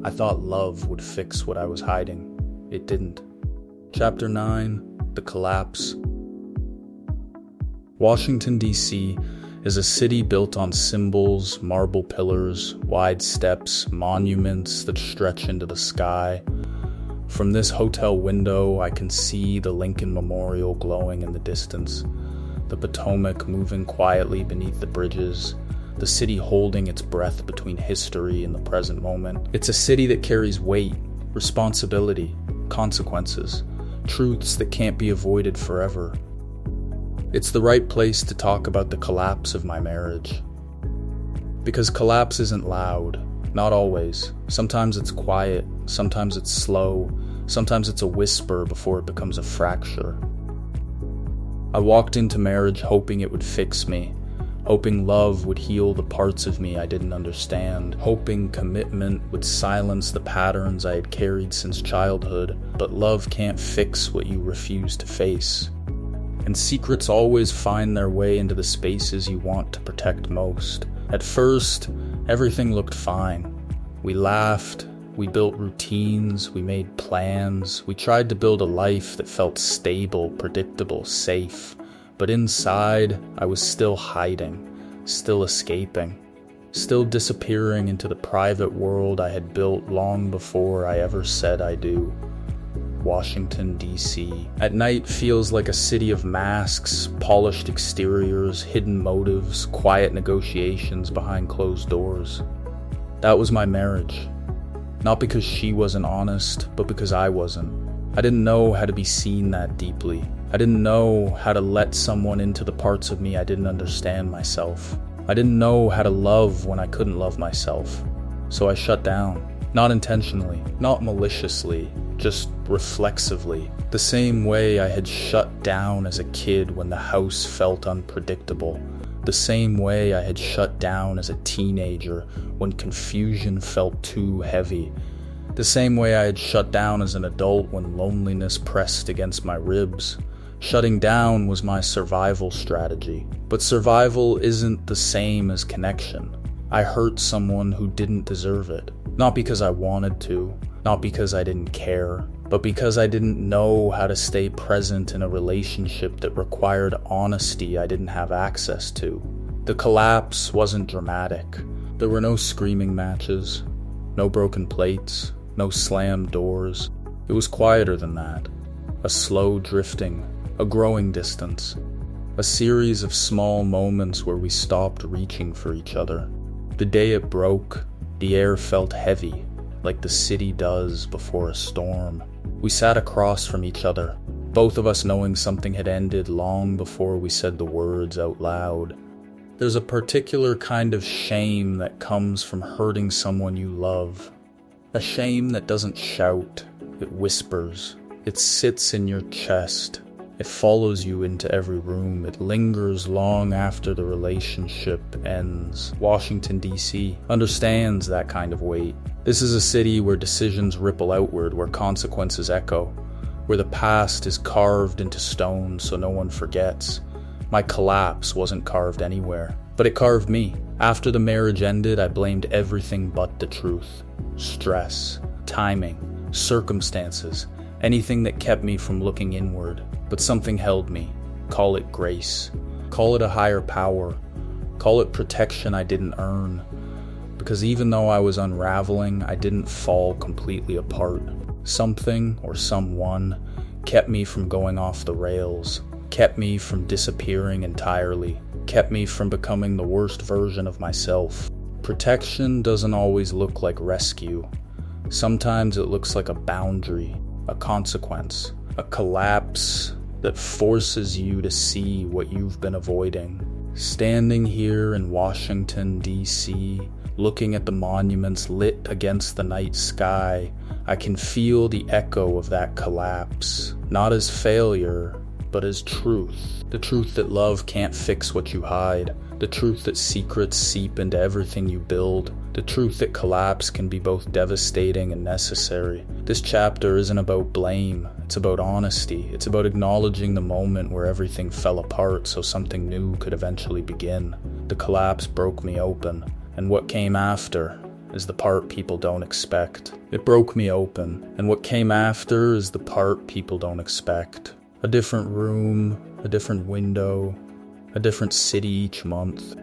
I thought love would fix what I was hiding. It didn't. Chapter 9, The Collapse. Washington, D.C. is a city built on symbols, marble pillars, wide steps, monuments that stretch into the sky. From this hotel window, I can see the Lincoln Memorial glowing in the distance, the Potomac moving quietly beneath the bridges, the city holding its breath between history and the present moment. It's a city that carries weight, responsibility, consequences, truths that can't be avoided forever. It's the right place to talk about the collapse of my marriage. Because collapse isn't loud, not always. Sometimes it's quiet, sometimes it's slow, sometimes it's a whisper before it becomes a fracture. I walked into marriage hoping it would fix me, hoping love would heal the parts of me I didn't understand, hoping commitment would silence the patterns I had carried since childhood, but love can't fix what you refuse to face. And secrets always find their way into the spaces you want to protect most. At first, everything looked fine. We laughed, we built routines, we made plans, we tried to build a life that felt stable, predictable, safe. But inside, I was still hiding, still escaping, still disappearing into the private world I had built long before I ever said I do. Washington, D.C. At night feels like a city of masks, polished exteriors, hidden motives, quiet negotiations behind closed doors. That was my marriage. Not because she wasn't honest, but because I wasn't. I didn't know how to be seen that deeply. I didn't know how to let someone into the parts of me I didn't understand myself. I didn't know how to love when I couldn't love myself. So I shut down. Not intentionally, not maliciously, just reflexively. The same way I had shut down as a kid when the house felt unpredictable. The same way I had shut down as a teenager when confusion felt too heavy. The same way I had shut down as an adult when loneliness pressed against my ribs. Shutting down was my survival strategy. But survival isn't the same as connection. I hurt someone who didn't deserve it. Not because I wanted to, not because I didn't care, but because I didn't know how to stay present in a relationship that required honesty I didn't have access to. The collapse wasn't dramatic. There were no screaming matches, no broken plates, no slammed doors. It was quieter than that. A slow drifting, a growing distance, a series of small moments where we stopped reaching for each other. The day it broke, the air felt heavy, like the city does before a storm. We sat across from each other, both of us knowing something had ended long before we said the words out loud. There's a particular kind of shame that comes from hurting someone you love. A shame that doesn't shout, it whispers, it sits in your chest. It follows you into every room. It lingers long after the relationship ends. Washington, D.C. understands that kind of weight. This is a city where decisions ripple outward, where consequences echo, where the past is carved into stone so no one forgets. My collapse wasn't carved anywhere, but it carved me. After the marriage ended, I blamed everything but the truth. Stress, timing, circumstances, anything that kept me from looking inward. But something held me. Call it grace. Call it a higher power. Call it protection I didn't earn. Because even though I was unraveling, I didn't fall completely apart. Something or someone kept me from going off the rails, kept me from disappearing entirely, kept me from becoming the worst version of myself. Protection doesn't always look like rescue. Sometimes it looks like a boundary, a consequence, a collapse that forces you to see what you've been avoiding. Standing here in Washington, D.C., looking at the monuments lit against the night sky, I can feel the echo of that collapse, not as failure, but as truth. The truth that love can't fix what you hide. The truth that secrets seep into everything you build. The truth that collapse can be both devastating and necessary. This chapter isn't about blame. It's about honesty. It's about acknowledging the moment where everything fell apart so something new could eventually begin. The collapse broke me open, and what came after, is the part people don't expect. It broke me open, and what came after is the part people don't expect. A different room, a different window, a different city each month.